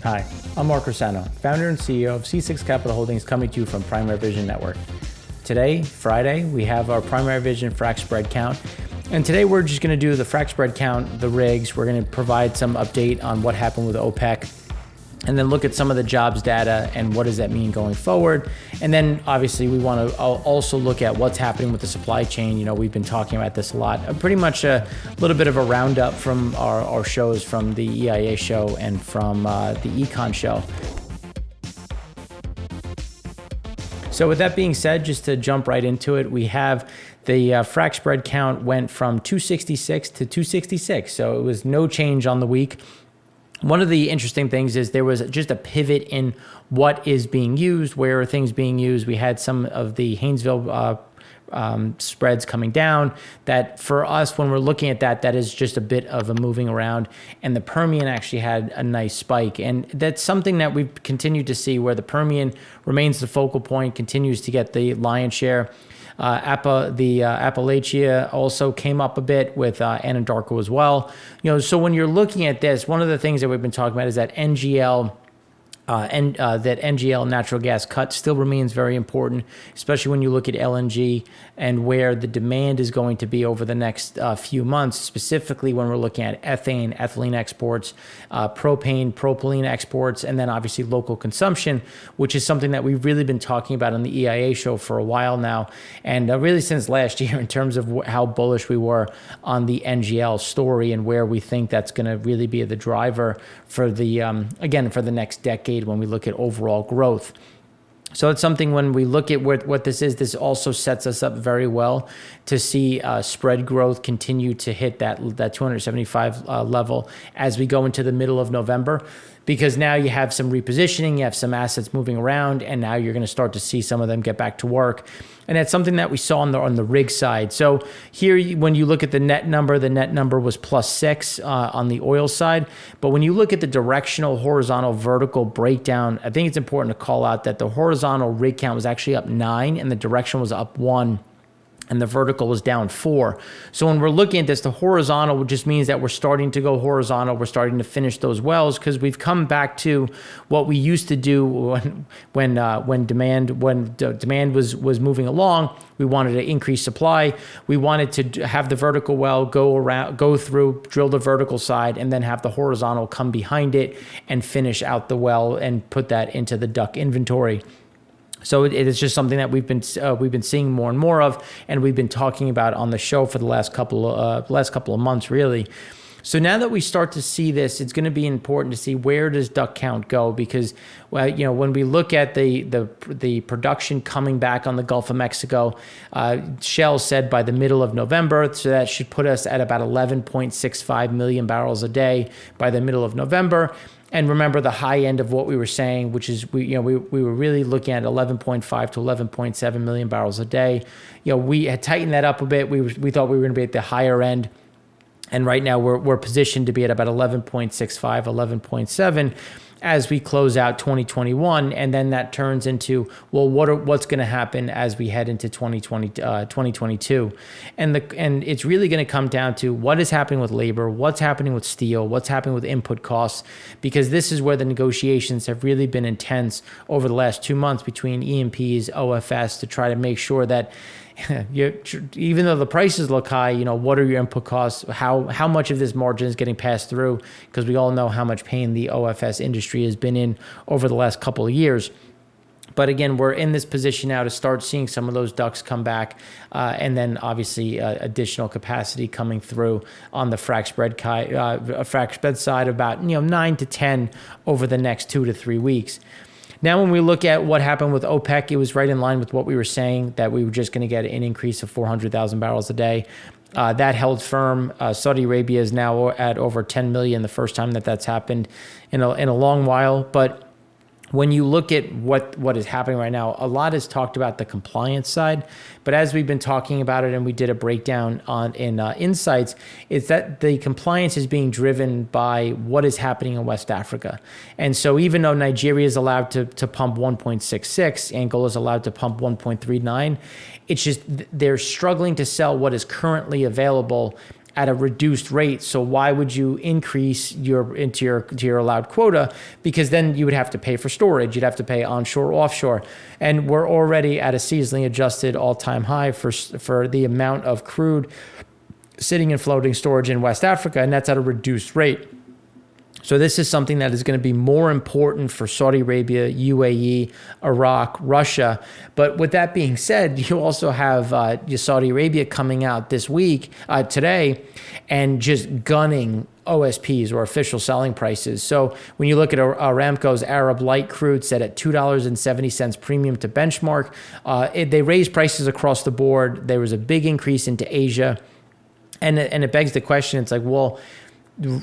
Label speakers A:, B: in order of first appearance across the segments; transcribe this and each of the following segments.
A: Hi, I'm Mark Rossano, founder and CEO of C6 Capital Holdings, coming to you from Primary Vision Network. Today, Friday, we have our Primary Vision frac spread count. And today we're just going to do the frac spread count, the rigs. We're going to provide some update on what happened with OPEC, and then look at some of the jobs data and what does that mean going forward. And then obviously we want to also look at what's happening with the supply chain. You know, we've been talking about this a lot. Pretty much a little bit of a roundup from our shows, from the EIA show and from the Econ show. So with that being said, just to jump right into it, we have the frac spread count went from 266 to 266. So it was no change on the week. One of the interesting things is there was just a pivot in what is being used, where are things being used. We had some of the Haynesville spreads coming down. That for us, when we're looking at that, that is just a bit of a moving around. And the Permian actually had a nice spike. And that's something that we've continued to see, where the Permian remains the focal point, continues to get the lion's share. Appalachia also came up a bit with Anadarko as well. You know, so when you're looking at this, one of the things that we've been talking about is that NGL natural gas cut still remains very important, especially when you look at LNG and where the demand is going to be over the next few months, specifically when we're looking at ethane, ethylene exports, propane, propylene exports, and then obviously local consumption, which is something that we've really been talking about on the EIA show for a while now, and really since last year, in terms of how bullish we were on the NGL story and where we think that's going to really be the driver for the, again, for the next decade when we look at overall growth. So it's something, when we look at what this is, this also sets us up very well to see spread growth continue to hit that 275 level as we go into the middle of November, because now you have some repositioning, you have some assets moving around, and now you're going to start to see some of them get back to work. And that's something that we saw on the rig side. So here, when you look at the net number was +6 on the oil side. But when you look at the directional, horizontal, vertical breakdown, I think it's important to call out that the horizontal rig count was actually up 9 and the directional was up 1. And the vertical was down 4. So when we're looking at this, the horizontal just means that we're starting to go horizontal. We're starting to finish those wells, because we've come back to what we used to do when demand was moving along. We wanted to increase supply. We wanted to have the vertical well go through, drill the vertical side, and then have the horizontal come behind it and finish out the well and put that into the DUC inventory. So it is just something that we've been seeing more and more of, and we've been talking about on the show for the last couple of months, really. So now that we start to see this, it's going to be important to see, where does DUC count go? Because, well, you know, when we look at the production coming back on the Gulf of Mexico, Shell said by the middle of November, so that should put us at about 11.65 million barrels a day by the middle of November. And remember the high end of what we were saying, which is we were really looking at 11.5 to 11.7 million barrels a day. You know, we had tightened that up a bit. We thought we were going to be at the higher end, and right now we're positioned to be at about 11.65, 11.7 as we close out 2021, and then that turns into, well, what's going to happen as we head into 2022, and it's really going to come down to what is happening with labor, what's happening with steel, what's happening with input costs, because this is where the negotiations have really been intense over the last 2 months between E&Ps, OFS, to try to make sure that even though the prices look high, you know, what are your input costs? How much of this margin is getting passed through? Because we all know how much pain the OFS industry has been in over the last couple of years. But again, we're in this position now to start seeing some of those DUCs come back, and then obviously additional capacity coming through on the frac spread side, about 9 to 10 over the next 2 to 3 weeks. Now, when we look at what happened with OPEC, it was right in line with what we were saying, that we were just going to get an increase of 400,000 barrels a day. That held firm. Saudi Arabia is now at over 10 million, the first time that's happened in a long while. But when you look at what is happening right now, a lot is talked about the compliance side, but as we've been talking about it, and we did a breakdown in Insights, is that the compliance is being driven by what is happening in West Africa. And so even though Nigeria is allowed to pump 1.66, Angola is allowed to pump 1.39, it's just they're struggling to sell what is currently available at a reduced rate. So why would you increase your allowed quota? Because then you would have to pay for storage. You'd have to pay onshore, offshore. And we're already at a seasonally adjusted all-time high for the amount of crude sitting in floating storage in West Africa, and that's at a reduced rate. So this is something that is going to be more important for Saudi Arabia, UAE, Iraq, Russia. But with that being said, you also have Saudi Arabia coming out this week, today, and just gunning OSPs, or official selling prices. So when you look at Aramco's Arab Light crude set at $2.70 premium to benchmark, they raised prices across the board. There was a big increase into Asia. And it begs the question, it's like, well,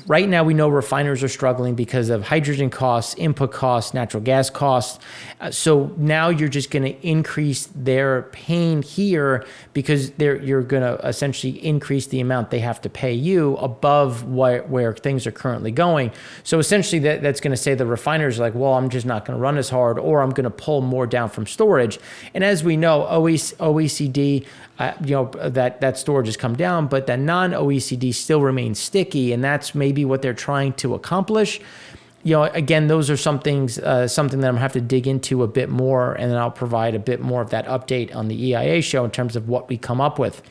A: right now we know refiners are struggling because of hydrogen costs, input costs, natural gas costs. So now you're just going to increase their pain here because you're going to essentially increase the amount they have to pay you above where things are currently going. So essentially that's going to say the refiners are like, well, I'm just not going to run as hard, or I'm going to pull more down from storage. And as we know, OECD, that storage has come down, but that non-OECD still remains sticky, and that's maybe what they're trying to accomplish. Again, those are something that I'm going to have to dig into a bit more, and then I'll provide a bit more of that update on the EIA show in terms of what we come up with.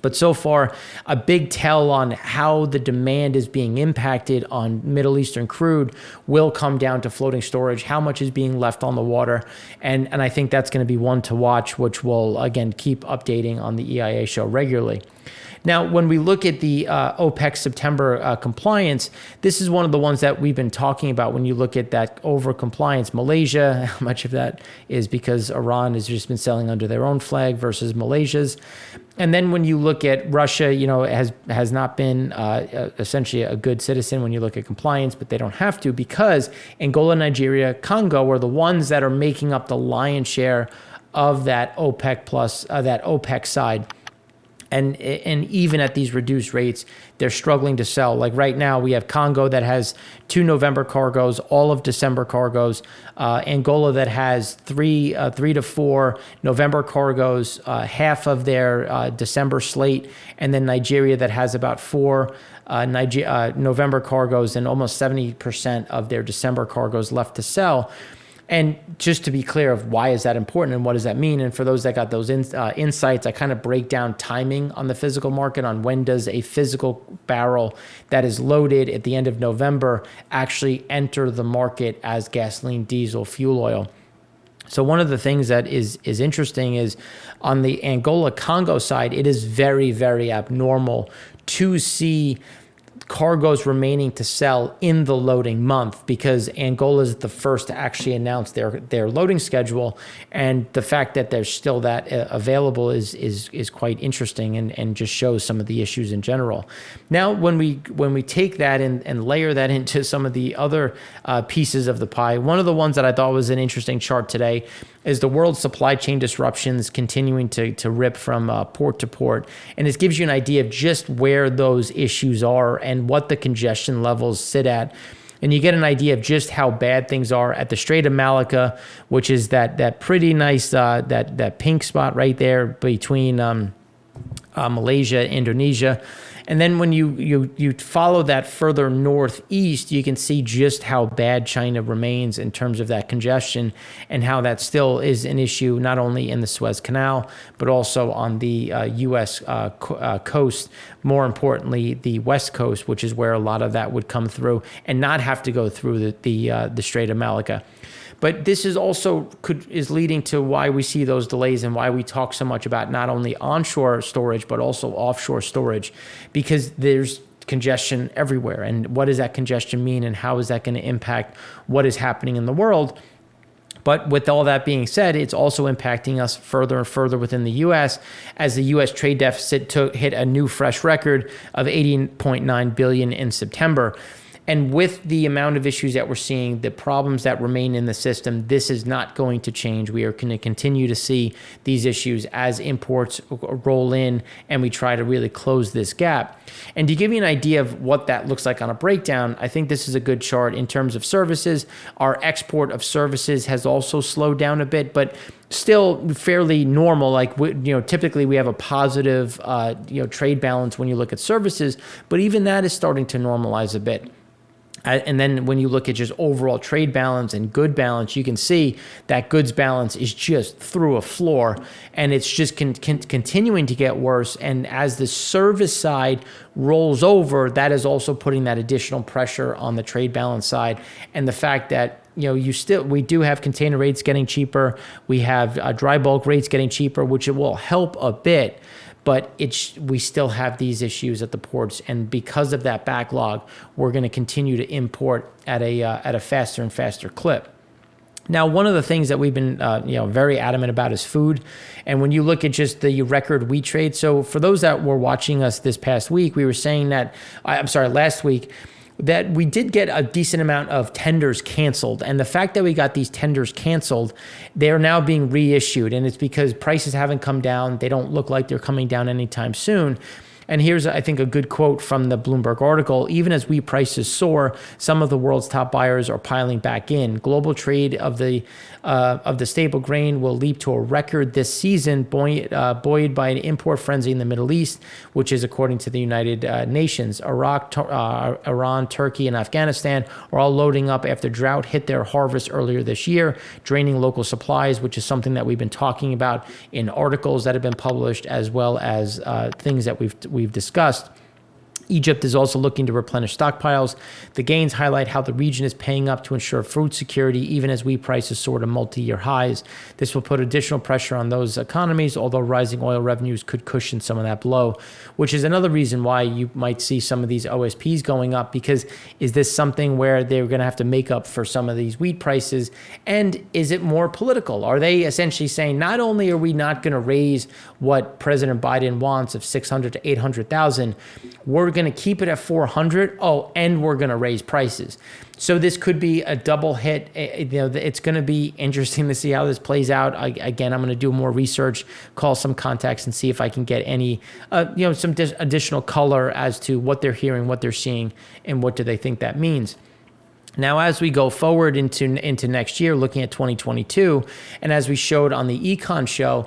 A: But so far, a big tell on how the demand is being impacted on Middle Eastern crude will come down to floating storage, how much is being left on the water. And I think that's going to be one to watch, which will, again, keep updating on the EIA show regularly. Now, when we look at the OPEC September compliance, this is one of the ones that we've been talking about when you look at that over-compliance. Malaysia, how much of that is because Iran has just been selling under their own flag versus Malaysia's. And then when you look at Russia, has not been essentially a good citizen when you look at compliance, but they don't have to because Angola, Nigeria, Congo are the ones that are making up the lion's share of that OPEC plus, that OPEC side. And even at these reduced rates, they're struggling to sell. Like right now, we have Congo that has 2 November cargoes, all of December cargoes. Angola that has 3 to 4 November cargoes, half of their December slate. And then Nigeria that has about 4 November cargoes and almost 70% of their December cargoes left to sell. And just to be clear of why is that important and what does that mean? And for those that got those insights, I kind of break down timing on the physical market on when does a physical barrel that is loaded at the end of November actually enter the market as gasoline, diesel, fuel oil. So one of the things that is interesting is on the Angola-Congo side, it is very, very abnormal to see cargoes remaining to sell in the loading month because Angola is the first to actually announce their loading schedule, and the fact that there's still that available is quite interesting and just shows some of the issues in general. Now, when we take that and layer that into some of the other pieces of the pie, one of the ones that I thought was an interesting chart today is the world supply chain disruptions continuing to rip from port to port. And it gives you an idea of just where those issues are and what the congestion levels sit at. And you get an idea of just how bad things are at the Strait of Malacca, which is that pretty nice, that pink spot right there between Malaysia, Indonesia. And then when you follow that further northeast, you can see just how bad China remains in terms of that congestion and how that still is an issue, not only in the Suez Canal, but also on the U.S. Coast. More importantly, the West Coast, which is where a lot of that would come through and not have to go through the Strait of Malacca. But this is also is leading to why we see those delays and why we talk so much about not only onshore storage, but also offshore storage, because there's congestion everywhere. And what does that congestion mean, and how is that going to impact what is happening in the world? But with all that being said, it's also impacting us further and further within the U.S. as the U.S. trade deficit hit a new fresh record of $18.9 billion in September. And with the amount of issues that we're seeing, the problems that remain in the system, this is not going to change. We are going to continue to see these issues as imports roll in and we try to really close this gap. And to give you an idea of what that looks like on a breakdown, I think this is a good chart in terms of services. Our export of services has also slowed down a bit, but still fairly normal. Like, typically we have a positive, trade balance when you look at services, but even that is starting to normalize a bit. And then when you look at just overall trade balance and good balance, you can see that goods balance is just through a floor, and it's just continuing to get worse. And as the service side rolls over, that is also putting that additional pressure on the trade balance side. And the fact that we do have container rates getting cheaper, we have dry bulk rates getting cheaper, which it will help a bit. But we still have these issues at the ports, and because of that backlog, we're going to continue to import at a faster and faster clip. Now, one of the things that we've been very adamant about is food, and when you look at just the record wheat trade. So for those that were watching us this past week, we were saying that last week, that we did get a decent amount of tenders canceled. And the fact that we got these tenders canceled, they are now being reissued. And it's because prices haven't come down. They don't look like they're coming down anytime soon. And here's, I think, a good quote from the Bloomberg article. Even as wheat prices soar, some of the world's top buyers are piling back in. Global trade of the stable grain will leap to a record this season, buoyed by an import frenzy in the Middle East, which is according to the United Nations. Iraq, Iran, Turkey, and Afghanistan are all loading up after drought hit their harvest earlier this year, draining local supplies, which is something that we've been talking about in articles that have been published, as well as things that we've discussed. Egypt is also looking to replenish stockpiles. The gains highlight how the region is paying up to ensure food security, even as wheat prices soar to multi-year highs. This will put additional pressure on those economies, although rising oil revenues could cushion some of that blow, which is another reason why you might see some of these OSPs going up, because is this something where they're going to have to make up for some of these wheat prices? And is it more political? Are they essentially saying, not only are we not going to raise what President Biden wants of 600 to 800,000, we're going to keep it at 400. Oh, and we're going to raise prices. So this could be a double hit. It's going to be interesting to see how this plays out. Again, I'm going to do more research, call some contacts, and see if I can get any, some additional color as to what they're hearing, what they're seeing, and what do they think that means. Now, as we go forward into next year, looking at 2022, and as we showed on the Econ show,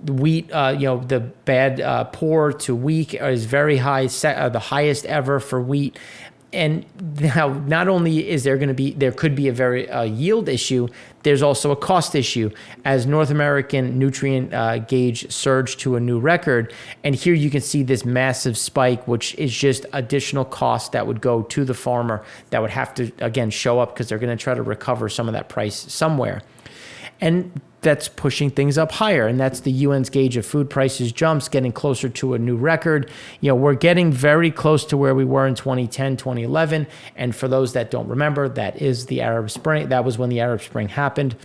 A: wheat, the bad poor to weak is very high, the highest ever for wheat. And now, not only is there could be a very yield issue, there's also a cost issue as North American nutrient gauge surged to a new record. And here you can see this massive spike, which is just additional cost that would go to the farmer that would have to, again, show up because they're going to try to recover some of that price somewhere. And that's pushing things up higher. And that's the UN's gauge of food prices jumps, getting closer to a new record. We're getting very close to where we were in 2010, 2011. And for those that don't remember, that is the Arab Spring. That was when the Arab Spring happened.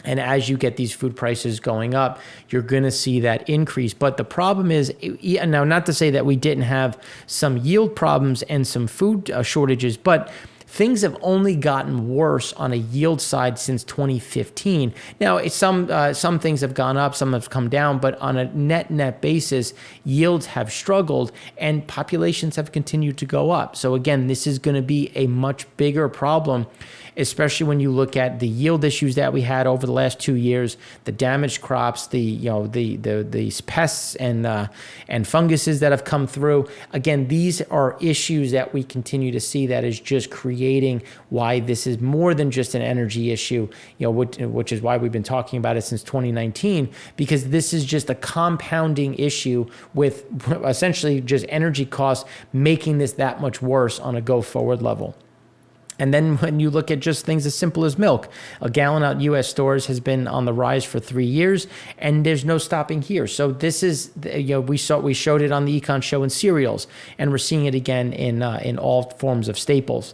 A: And as you get these food prices going up, you're going to see that increase. But the problem is, now, not to say that we didn't have some yield problems and some food shortages, but things have only gotten worse on a yield side since 2015. Now, some things have gone up, some have come down, but on a net basis, yields have struggled and populations have continued to go up. So again, this is going to be a much bigger problem, especially when you look at the yield issues that we had over the last 2 years, the damaged crops, the pests and funguses that have come through. Again, these are issues that we continue to see that is just creating why this is more than just an energy issue, which is why we've been talking about it since 2019, because this is just a compounding issue with essentially just energy costs making this that much worse on a go-forward level. And then when you look at just things as simple as milk, a gallon at U.S. stores has been on the rise for 3 years, and there's no stopping here. So this is, we showed it on the Econ show in cereals, and we're seeing it again in all forms of staples.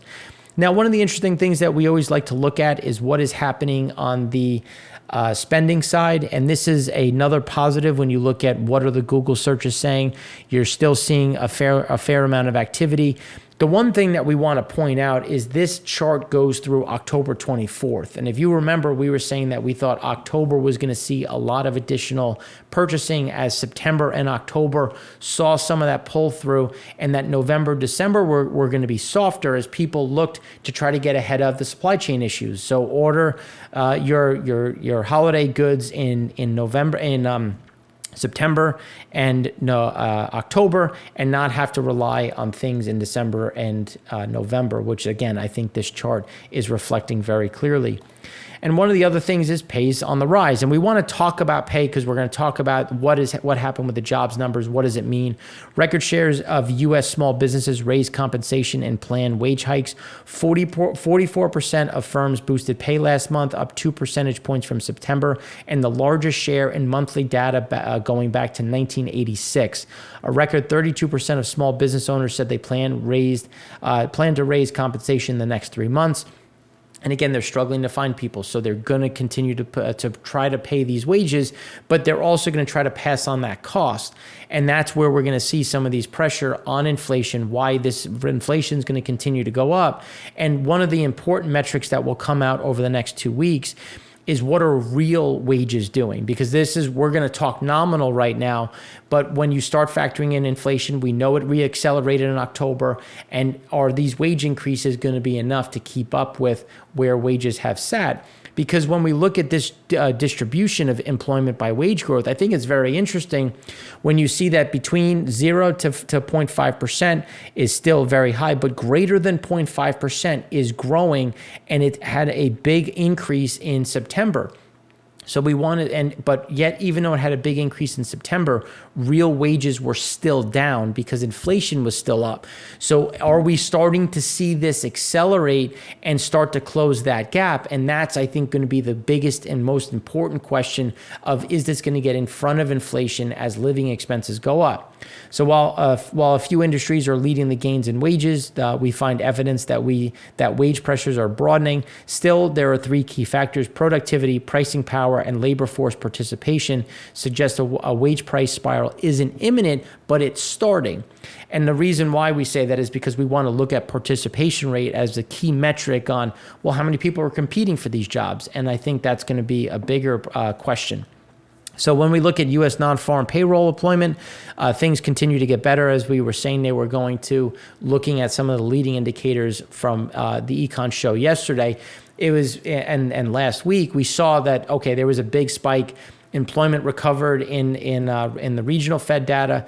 A: Now, one of the interesting things that we always like to look at is what is happening on the spending side. And this is another positive when you look at what are the Google searches saying. You're still seeing a fair amount of activity. The one thing that we want to point out is this chart goes through October 24th. And if you remember, we were saying that we thought October was going to see a lot of additional purchasing as September and October saw some of that pull through, and that November, December were going to be softer as people looked to try to get ahead of the supply chain issues. So order your holiday goods in November, in September and October, and not have to rely on things in December and November, which again, I think this chart is reflecting very clearly. And one of the other things is pay's on the rise. And we want to talk about pay because we're going to talk about what happened with the jobs numbers. What does it mean? Record shares of U.S. small businesses raised compensation and planned wage hikes. 44% of firms boosted pay last month, up 2 percentage points from September, and the largest share in monthly data going back to 1986. A record 32% of small business owners said they plan to raise compensation in the next 3 months. And again, they're struggling to find people, so they're going to continue to try to pay these wages, but they're also going to try to pass on that cost. And that's where we're going to see some of these pressure on inflation, why this inflation is going to continue to go up. And one of the important metrics that will come out over the next 2 weeks is what are real wages doing? Because we're going to talk nominal right now, but when you start factoring in inflation, we know it reaccelerated in October, and are these wage increases going to be enough to keep up with where wages have sat? Because when we look at this distribution of employment by wage growth, I think it's very interesting when you see that between 0 to 0.5% is still very high, but greater than 0.5% is growing, and it had a big increase in September. So we wanted, but yet, even though it had a big increase in September, real wages were still down because inflation was still up. So are we starting to see this accelerate and start to close that gap? And that's, I think, going to be the biggest and most important question of, is this going to get in front of inflation as living expenses go up? So while a few industries are leading the gains in wages, we find evidence that wage pressures are broadening. Still, there are 3 key factors: productivity, pricing power, and labor force participation suggest a wage price spiral isn't imminent, but it's starting. And the reason why we say that is because we want to look at participation rate as the key metric on, well, how many people are competing for these jobs? And I think that's going to be a bigger question. So when we look at U.S. non-farm payroll employment, things continue to get better, as we were saying they were going to. Looking at some of the leading indicators from the econ show yesterday, it was and last week we saw that there was a big spike. Employment recovered in the regional Fed data.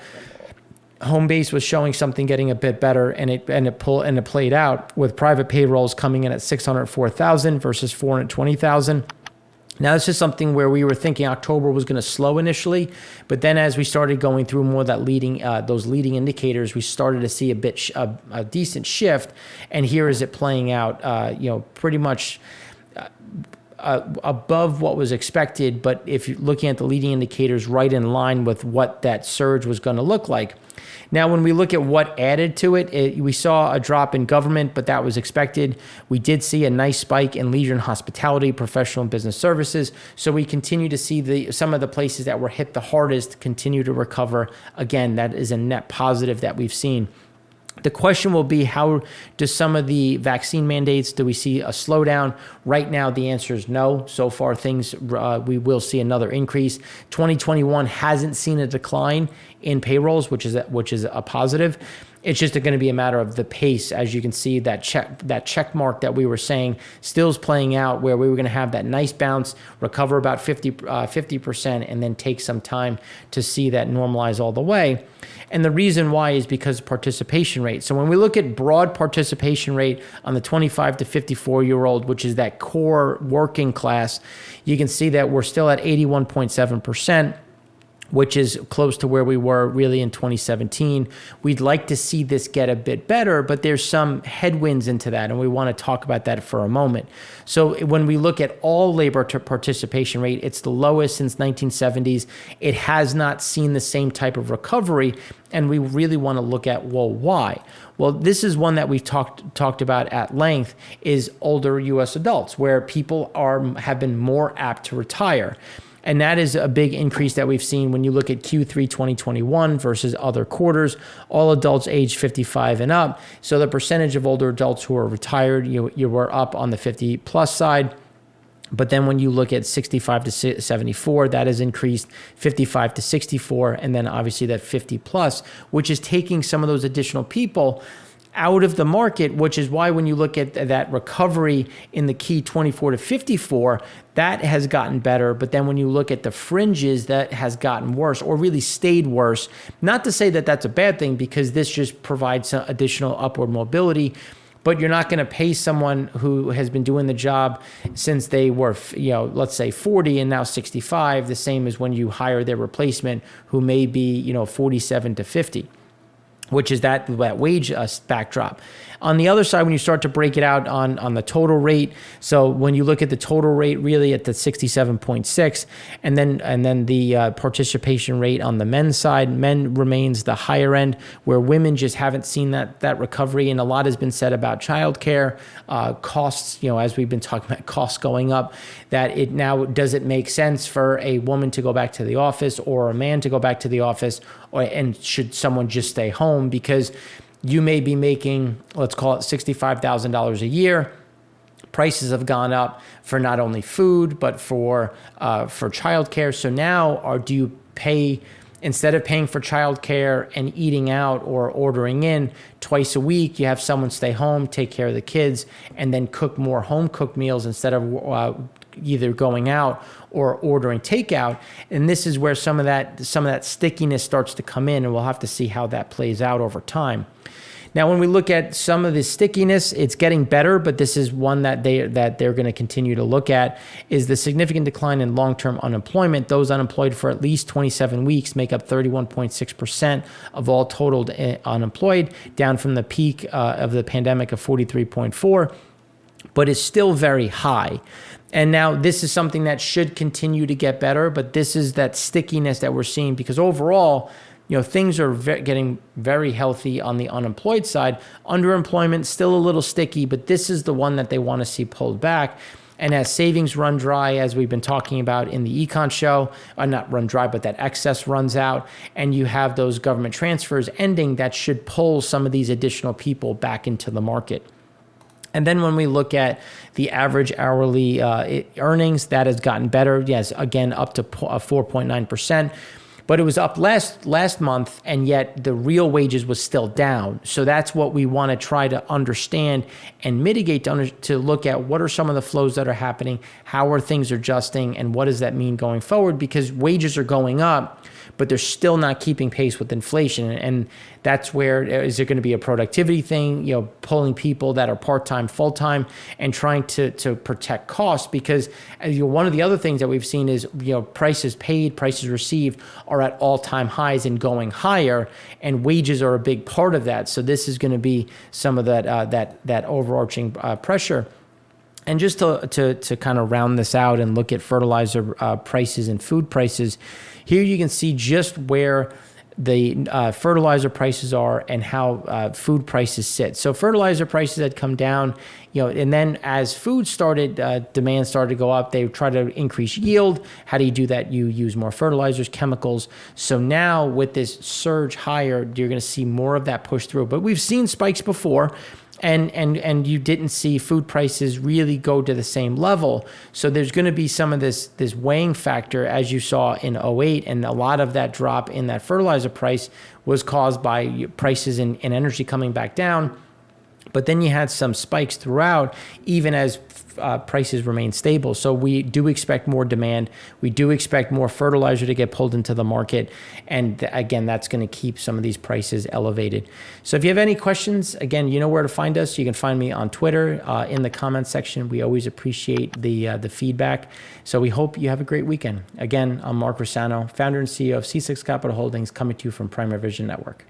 A: Home base was showing something getting a bit better, and it played out with private payrolls coming in at 604,000 versus 420,000. Now, this is something where we were thinking October was going to slow initially, but then as we started going through more of that those leading indicators, we started to see a decent shift. And here is it playing out, pretty much above what was expected. But if you're looking at the leading indicators, right in line with what that surge was going to look like. Now, when we look at what added to it, we saw a drop in government, but that was expected. We did see a nice spike in leisure and hospitality, professional and business services. So we continue to see some of the places that were hit the hardest continue to recover. Again, that is a net positive that we've seen. The question will be, how does some of the vaccine mandates, do we see a slowdown? Right now, the answer is no. So far, we will see another increase. 2021 hasn't seen a decline in payrolls, which is a positive. It's just going to be a matter of the pace. As you can see, that check mark that we were saying still is playing out, where we were going to have that nice bounce, recover about 50%, and then take some time to see that normalize all the way. And the reason why is because of participation rate. So when we look at broad participation rate on the 25 to 54-year-old, which is that core working class, you can see that we're still at 81.7%. Which is close to where we were really in 2017. We'd like to see this get a bit better, but there's some headwinds into that, and we want to talk about that for a moment. So when we look at all labor participation rate, it's the lowest since 1970s. It has not seen the same type of recovery, and we really want to look at, well, why? Well, this is one that we've talked about at length, is older U.S. adults, where people have been more apt to retire. And that is a big increase that we've seen when you look at Q3 2021 versus other quarters, all adults age 55 and up. So the percentage of older adults who are retired, you were up on the 50 plus side. But then when you look at 65 to 74, that has increased 55 to 64. And then obviously that 50 plus, which is taking some of those additional people out of the market, which is why when you look at that recovery in the key 24 to 54, that has gotten better. But then when you look at the fringes, that has gotten worse or really stayed worse. Not to say that that's a bad thing, because this just provides some additional upward mobility. But you're not going to pay someone who has been doing the job since they were, let's say 40 and now 65, the same as when you hire their replacement who may be, 47 to 50. Which is that wage backdrop. On the other side, when you start to break it out on the total rate, so when you look at the total rate, really at the 67.6, and then the participation rate on the men's side, men remains the higher end, where women just haven't seen that recovery. And a lot has been said about childcare costs. As we've been talking about costs going up, that it now does it make sense for a woman to go back to the office or a man to go back to the office, and should someone just stay home? Because you may be making, let's call it $65,000 a year. Prices have gone up for not only food, but for childcare. So now, do you pay, instead of paying for childcare and eating out or ordering in twice a week, you have someone stay home, take care of the kids, and then cook more home cooked meals instead of either going out or ordering takeout. And this is where some of that stickiness starts to come in, and we'll have to see how that plays out over time. Now, when we look at some of the stickiness, it's getting better, but this is one that they're going to continue to look at, is the significant decline in long-term unemployment. Those unemployed for at least 27 weeks make up 31.6% of all totaled unemployed, down from the peak of the pandemic of 43.4%, but is still very high. And now this is something that should continue to get better, but this is that stickiness that we're seeing, because overall, things are getting very healthy on the unemployed side. Underemployment still a little sticky, but this is the one that they want to see pulled back. And as savings run dry, as we've been talking about in the econ show, not run dry, but that excess runs out, and you have those government transfers ending, that should pull some of these additional people back into the market. And then when we look at the average hourly earnings, that has gotten better. Yes, again, up to 4.9%. But it was up last month, and yet the real wages was still down. So that's what we want to try to understand and mitigate, to look at what are some of the flows that are happening, how are things adjusting, and what does that mean going forward? Because wages are going up, but they're still not keeping pace with inflation. And that's where, is there going to be a productivity thing, pulling people that are part-time, full-time, and trying to protect costs? Because one of the other things that we've seen is, prices paid, prices received are at all-time highs and going higher, and wages are a big part of that. So this is going to be some of that overarching pressure. And just to kind of round this out and look at fertilizer prices and food prices, here you can see just where the fertilizer prices are and how food prices sit. So fertilizer prices had come down, and then as food demand started to go up, they try to increase yield. How do you do that? You use more fertilizers, chemicals. So now with this surge higher, you're going to see more of that push through. But we've seen spikes before. And you didn't see food prices really go to the same level. So there's going to be some of this weighing factor, as you saw in 2008, and a lot of that drop in that fertilizer price was caused by prices in energy coming back down. But then you had some spikes throughout, even as prices remain stable. So we do expect more demand. We do expect more fertilizer to get pulled into the market. And again, that's going to keep some of these prices elevated. So if you have any questions, again, you know where to find us. You can find me on Twitter in the comments section. We always appreciate the feedback. So we hope you have a great weekend. Again, I'm Mark Rossano, founder and CEO of C6 Capital Holdings, coming to you from Primary Vision Network.